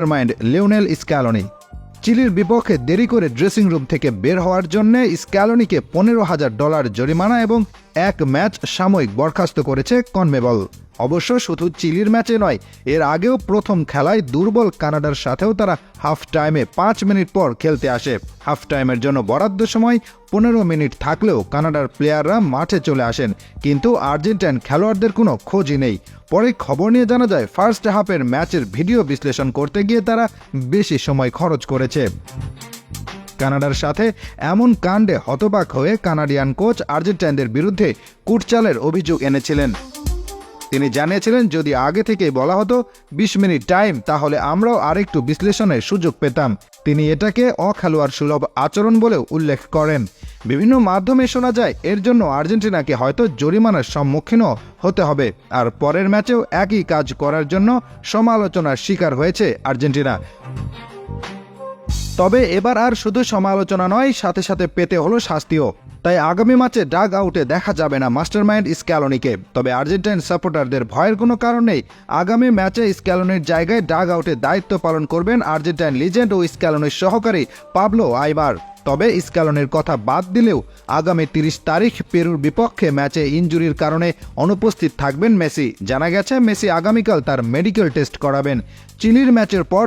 Mind Lionel Scaloni. চিলির বিপক্ষে দেরি করে ড্রেসিং রুম থেকে বের হওয়ার জন্য স্ক্যালোনিকে $15,000 জরিমানা এবং 1 ম্যাচ সাময়িক বরখাস্ত করেছে কনমেবল। অবশ্য শুধু চিলির ম্যাচে নয়, এর আগেও প্রথম খেলায় দুর্বল কানাডার সাথেও তারা হাফ টাইমে 5 মিনিট পর খেলতে আসে। হাফ টাইমের জন্য বরাদ্দ সময় 15 মিনিট থাকলেও কানাডার প্লেয়াররা মাঠে চলে আসেন, কিন্তু আর্জেন্টাইন খেলোয়াড়দের কোনো খোঁজই নেই। পরে খবর নিয়ে জানা যায় ফার্স্ট হাফের ম্যাচের ভিডিও বিশ্লেষণ করতে গিয়ে তারা বেশি সময় খরচ করেছে। কানাডার সাথে এমন কাণ্ডে হতবাক হয়ে কানাডিয়ান কোচ আর্জেন্টাইনদের বিরুদ্ধে কুটচালের অভিযোগ এনেছিলেন। তিনি জানিয়েছিলেন, যদি আগে থেকেই বলা হতো 20 মিনিট টাইম, তাহলে আমরাও আরেকটু বিশ্লেষণের সুযোগ পেতাম। তিনি এটাকে অখেলোয়াড় সুলভ আচরণ বলেও উল্লেখ করেন। বিভিন্ন মাধ্যমে শোনা যায় এর জন্য আর্জেন্টিনাকে হয়তো জরিমানার সম্মুখীনও হতে হবে। আর পরের ম্যাচেও একই কাজ করার জন্য সমালোচনার শিকার হয়েছে আর্জেন্টিনা। তবে এবার আর শুধু সমালোচনা নয়, সাথে সাথে পেতে হলো শাস্তিও। তাই আগামী ম্যাচে ডাগ আউটে দেখা যাবে না মাস্টারমাইন্ড স্ক্যালোনিকে। তবে আর্জেন্টাইন সাপোর্টারদের ভয়ের কোনো কারণ নেই। আগামী ম্যাচে স্ক্যালোনির জায়গায় ডাগ আউটে দায়িত্ব পালন করবেন আর্জেন্টাইন লিজেন্ড ও স্ক্যালোনির সহকারী পাবলো আইবার। তবে স্ক্যালোনির কথা বাদ দিলেও আগামী 30 তারিখ পেরুর বিপক্ষে ম্যাচে ইনজুরির কারণে অনুপস্থিত থাকবেন মেসি। জানা গেছে মেসি আগামীকাল তার মেডিকেল টেস্ট করাবেন। চিলির ম্যাচের পর